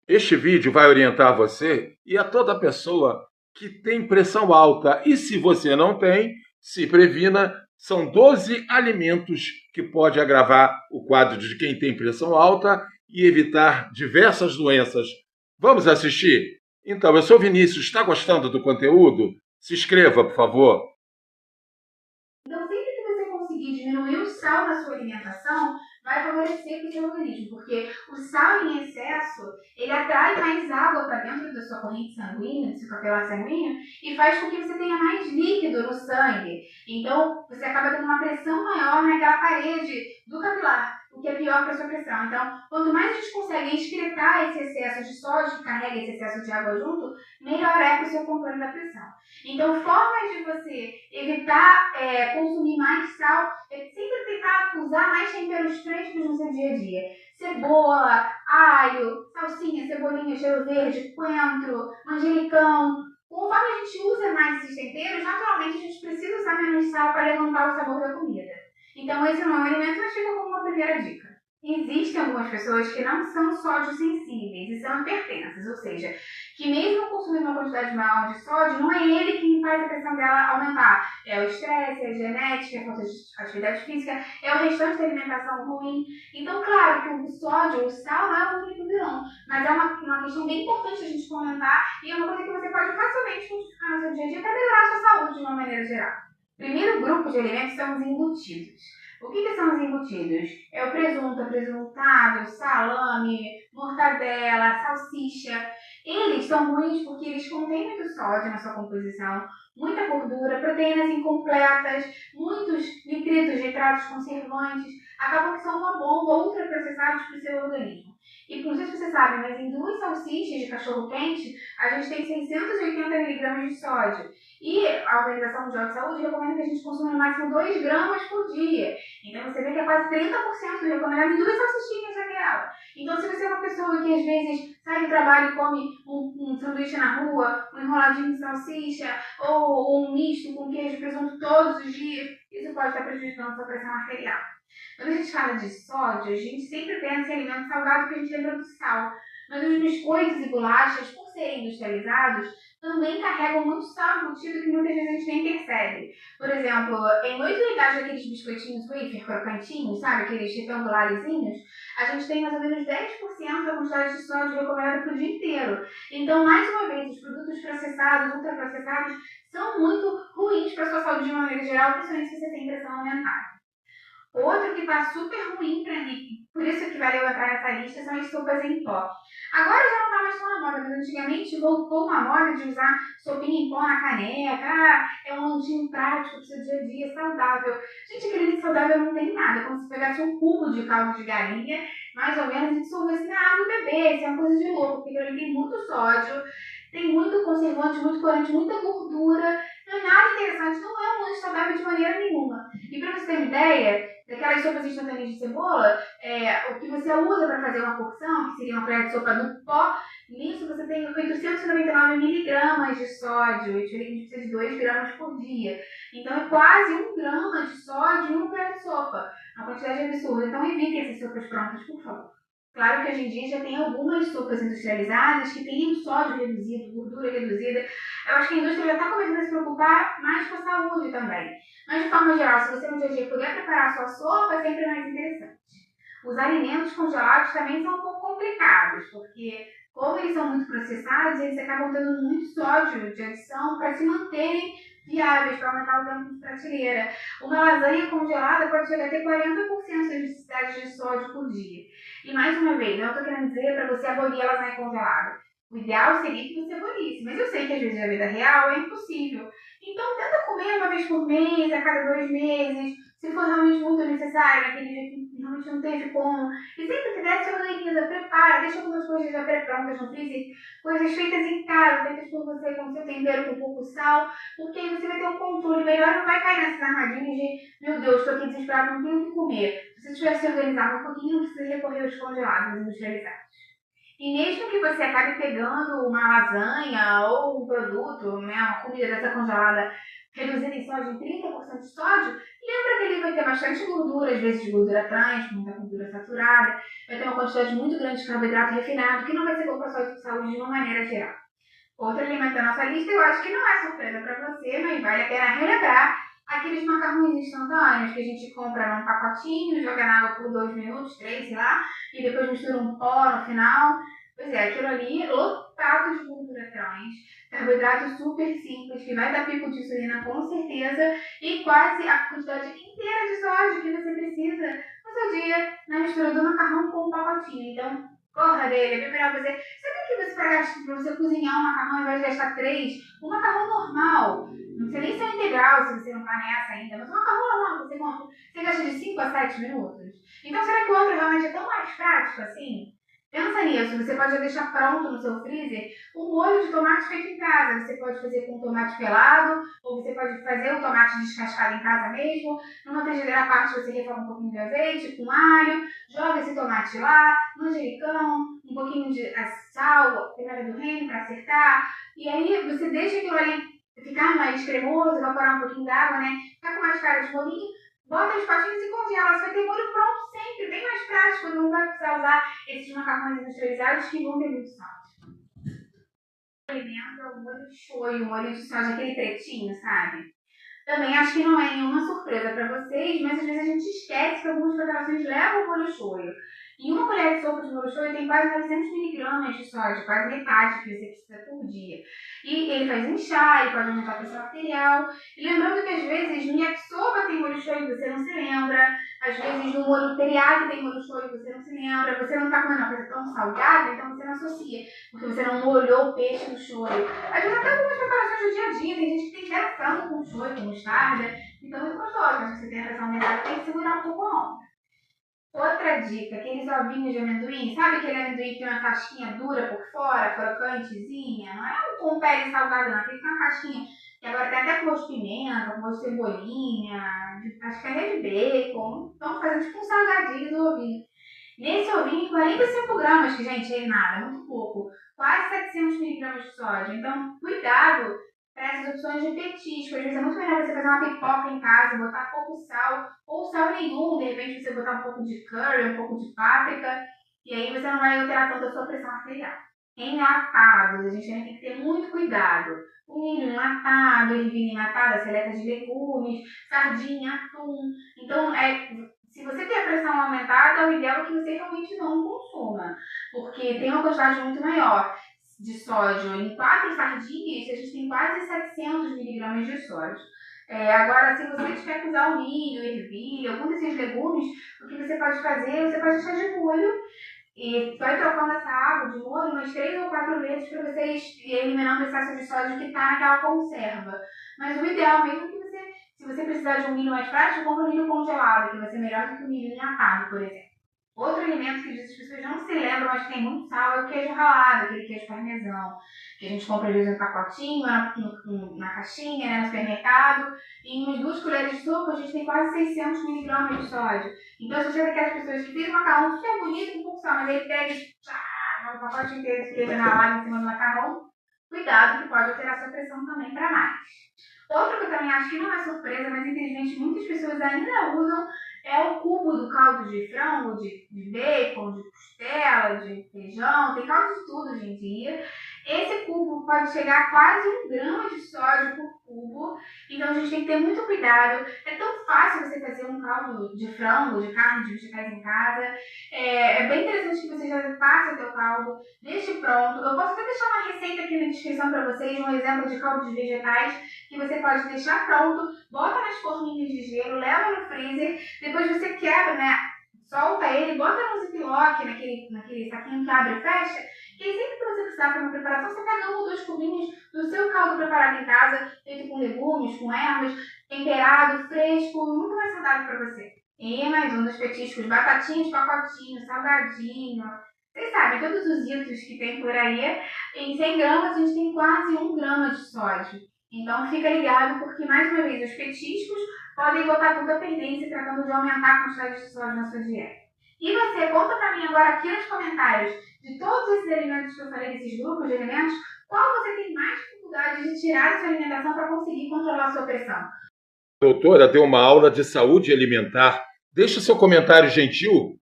Este vídeo vai orientar você e a toda pessoa que tem pressão alta. E se você não tem, se previna. São 12 alimentos que pode agravar o quadro de quem tem pressão alta e evitar diversas doenças. Vamos assistir? Então, eu sou Vinícius. Está gostando do conteúdo? Se inscreva, por favor. Então, sempre que você conseguir diminuir o sal na sua alimentação, vai favorecer o seu organismo, porque o sal em excesso, ele atrai mais água para dentro da sua corrente sanguínea, do seu capilar sanguíneo, e faz com que você tenha mais líquido no sangue. Então, você acaba tendo uma pressão maior naquela parede do capilar, o que é pior para a sua pressão. Então, quanto mais a gente consegue excretar esse excesso de sódio, que carrega esse excesso de água junto, melhor é para o seu controle da pressão. Então, formas de você evitar consumir mais sal é sempre tentar usar mais temperos frescos no seu dia a dia. Cebola, alho, salsinha, cebolinha, cheiro verde, coentro, manjericão. Conforme a gente usa mais esses temperos, naturalmente a gente precisa usar menos sal para levantar o sabor da comida. Então, esse não é um alimento, mas fica como uma primeira dica. Existem algumas pessoas que não são sódio sensíveis e são hipertensas, ou seja, que mesmo consumindo uma quantidade maior de sódio, não é ele quem faz a pressão dela aumentar. É o estresse, é a genética, é a falta de atividade física, é o restante da alimentação ruim. Então, claro que o sódio, o sal, não é o único vilão, mas é uma questão bem importante a gente comentar e é uma coisa que você pode facilmente modificar no seu dia a dia para melhorar a sua saúde de uma maneira geral. O primeiro grupo de alimentos são os embutidos. O que são os embutidos? É o presunto, apresuntado, salame, mortadela, salsicha. Eles são ruins porque eles contêm muito sódio na sua composição, muita gordura, proteínas incompletas, muitos nitritos, nitratos, conservantes, acabam que são uma bomba ultraprocessados para o seu organismo. E não sei se você sabe, mas em 2 salsichas de cachorro-quente, a gente tem 680 miligramas de sódio. E a Organização Mundial de Saúde recomenda que a gente consuma no máximo 2 gramas por dia. Então você vê que é quase 30% do recomendado em 2 salsichinhas daquela. Então se você é uma pessoa que às vezes sai do trabalho e come um sanduíche na rua, um enroladinho de salsicha ou um misto com queijo e presunto todos os dias, isso pode estar prejudicando a sua pressão arterial. Quando a gente fala de sódio, a gente sempre pensa em alimento salgado porque a gente lembra do sal. Mas os biscoitos e bolachas, por serem industrializados, também carregam muito sal embutido que muitas vezes a gente nem percebe. Por exemplo, em 8 unidades daqueles biscoitinhos wafer crocantinhos, sabe? Aqueles retangularezinhos, a gente tem mais ou menos 10% da quantidade de sódio recomendada para o dia inteiro. Então, mais uma vez, os produtos processados, ultraprocessados, são muito ruins para a sua saúde de uma maneira geral, principalmente se você tem pressão aumentada. Outro que está super ruim para mim, por isso que vai levantar nessa lista, são as sopas em pó. Agora já não está mais tão na moda, mas antigamente voltou uma moda de usar sopinha em pó na caneca. É um lanchinho prático para o seu dia a dia, saudável. Gente, aquele de saudável não tem nada, como se pegasse um cubo de caldo de galinha, mais ou menos, e dissolvesse na água e bebesse. É uma coisa de louco, porque ele tem muito sódio, tem muito conservante, muito corante, muita gordura. Não é nada interessante, não é um lanche saudável de maneira nenhuma. E para você ter uma ideia, daquelas sopas instantâneas de cebola, o que você usa para fazer uma porção, que seria uma colher de sopa no pó, nisso você tem 899 miligramas de sódio, e a gente precisa de 2 gramas por dia. Então é quase 1 grama de sódio em uma colher de sopa, uma quantidade absurda. Então evitem essas sopas prontas, por favor. Claro que hoje em dia já tem algumas sopas industrializadas que têm sódio reduzido, gordura reduzida. Eu acho que a indústria já está começando a se preocupar mais com a saúde também. Mas, de forma geral, se você no dia a dia puder preparar a sua sopa, é sempre mais interessante. Os alimentos congelados também são um pouco complicados, porque como eles são muito processados, eles acabam tendo muito sódio de adição para se manterem viáveis, para aumentar o tempo de prateleira. Uma lasanha congelada pode chegar a ter 40% de necessidade de sódio por dia. E mais uma vez, eu estou querendo dizer para você abolir a lasanha congelada. O ideal seria que você abolisse, mas eu sei que às vezes na vida real é impossível. Então tenta comer uma vez por mês, a cada 2 meses, se for realmente muito necessário, naquele dia que realmente não teve como. E sempre que der, se organiza, prepara, deixa algumas coisas já pré-prontas no freezer, coisas feitas em casa, feitas por você com seu tempero, com pouco sal, porque aí você vai ter um controle melhor e não vai cair nessas armadilhas de, meu Deus, estou aqui desesperado, não tenho o que comer. Se você tivesse se organizado um pouquinho, não precisa recorrer aos congelados industrializados. E mesmo que você acabe pegando uma lasanha ou um produto, né, uma comida dessa congelada reduzida em sódio, em 30% de sódio, lembra que ele vai ter bastante gordura, às vezes gordura trans, muita gordura saturada, vai ter uma quantidade muito grande de carboidrato refinado, que não vai ser bom para a sua saúde de uma maneira geral. Outro alimento da nossa lista, eu acho que não é surpresa para você, mas vale a pena relembrar aqueles macarrões instantâneos que a gente compra num pacotinho, joga na água por 2 minutos, 3, sei lá, e depois mistura um pó no final. Pois é, aquilo ali lotado de gordura trans, carboidrato super simples, que vai dar pico de insulina com certeza, e quase a quantidade inteira de sódio que você precisa no seu dia na mistura do macarrão com o pacotinho. Então, corra dele, é bem melhor você. Sabe que você vai gastar para você cozinhar um macarrão ao invés de gastar 3? Um macarrão normal, não precisa nem ser integral se você não está nessa ainda, mas um macarrão normal você compra, você gasta de 5 a 7 minutos. Então será que o outro realmente é tão mais prático assim? Pensa nisso, você pode deixar pronto no seu freezer um molho de tomate feito em casa. Você pode fazer com tomate pelado, ou você pode fazer o tomate descascado em casa mesmo. Numa frigideira à parte você refoga um pouquinho de azeite com alho, joga esse tomate lá, manjericão, um pouquinho de sal, pimenta do reino para acertar. E aí você deixa aquilo ali ficar mais cremoso, evaporar um pouquinho d'água, né? Ficar com mais cara de bolinho. Bota as patinhas e congela. Você vai ter molho pronto sempre, bem mais prático. Não vai precisar usar esses macarrões industrializados que vão ter muito sal. O alimento é o molho de shoyu, o molho de soja, aquele pretinho, sabe? Também acho que não é nenhuma surpresa para vocês, mas às vezes a gente esquece que algumas preparações levam molho shoyu. E uma colher de sopa de molho shoyu tem quase 900 miligramas de sódio, quase metade que você precisa por dia. E ele faz inchar, ele pode aumentar a pressão arterial. E lembrando que às vezes no yakisoba tem molho shoyu e você não se lembra. Às vezes no molho teriyaki tem molho shoyu e você não se lembra. Você não está comendo uma coisa tão salgada, então você não associa. Porque você não molhou o peixe no shoyu. Às vezes até algumas preparações do dia a dia, tem gente que tem até frango com shoyu, com mostarda. Então é muito gostoso, mas se você tem a pressão aumentada, tem que segurar um pouco a onda. Outra dica, aqueles ovinhos de amendoim, sabe aquele amendoim que tem uma casquinha dura por fora, crocantezinha? Não é um com pele salgado não, aquele que tem uma casquinha, que agora tem até com gosto de pimenta, com gosto de cebolinha, acho que é de bacon, estão fazendo tipo um salgadinho do ovinho. Nesse ovinho, 45 gramas, que gente, é nada, muito pouco, quase 700 miligramas de sódio, então cuidado para essas opções de petisco. Às vezes é muito melhor você fazer uma pipoca em casa, botar pouco sal, ou sal nenhum, de repente você botar um pouco de curry, um pouco de páprica, e aí você não vai alterar tanto a sua pressão arterial. Enlatados, a gente tem que ter muito cuidado. O milho enlatado, ervilha enlatada, seleta de legumes, sardinha, atum. Então, se você tem a pressão aumentada, o ideal é que você realmente não consuma, porque tem uma quantidade muito maior de sódio. Em 4 sardinhas, a gente tem quase 700 miligramas de sódio. Agora, se você tiver que usar o milho, ervilha, algum desses legumes, o que você pode fazer, você pode deixar de molho e vai trocando essa água de molho umas 3 ou 4 vezes para vocês ir eliminando o excesso de sódio que está naquela conserva. Mas o ideal mesmo é que você, se você precisar de um milho mais prático, compre um milho congelado, que vai ser melhor do que o milho enlatado, por exemplo. Outro alimento que as pessoas não se lembram, mas que tem muito sal, é o queijo ralado, aquele queijo parmesão, que a gente compra às vezes no pacotinho, na caixinha, né, no supermercado. E em umas 2 colheres de sopa, a gente tem quase 600 miligramas de sódio. Então, se você é daquelas pessoas que fez um macarrão super bonito com pouco sal, mas aí pega e um pacote inteiro de queijo ralado em cima do macarrão, cuidado que pode alterar sua pressão também para mais. Outro que eu também acho que não é surpresa, mas infelizmente muitas pessoas ainda usam, é o cubo do caldo de frango, de bacon, de costela, de feijão, tem caldo de tudo hoje em dia. Esse cubo pode chegar a quase 1 grama de sódio por cubo, então a gente tem que ter muito cuidado. É tão fácil você fazer um caldo de frango, de carne, de vegetais em casa. É bem interessante que você já faça o seu caldo, deixe pronto. Eu posso até deixar uma receita aqui na descrição para vocês, um exemplo de caldo de vegetais que você pode deixar pronto, bota nas forminhas de gelo, leva no freezer, depois você quebra, né? Solta ele, bota no ziplock, naquele saquinho que abre e fecha, e aí sempre que você precisar para uma preparação, você pega 1 ou 2 cubinhos do seu caldo preparado em casa, feito com legumes, com ervas, temperado, fresco, muito mais saudável para você. E mais um dos petiscos, batatinha de pacotinho, salgadinho. Vocês sabem, todos os itos que tem por aí, em 100 gramas a gente tem quase 1 grama de sódio. Então fica ligado, porque mais uma vez os petiscos podem botar tudo a perder se tratando de aumentar a quantidade de sódio na sua dieta. E você, conta pra mim agora aqui nos comentários, de todos esses alimentos que eu falei, desses grupos de alimentos, qual você tem mais dificuldade de tirar a sua alimentação para conseguir controlar a sua pressão. Doutora, deu uma aula de saúde alimentar. Deixe o seu comentário gentil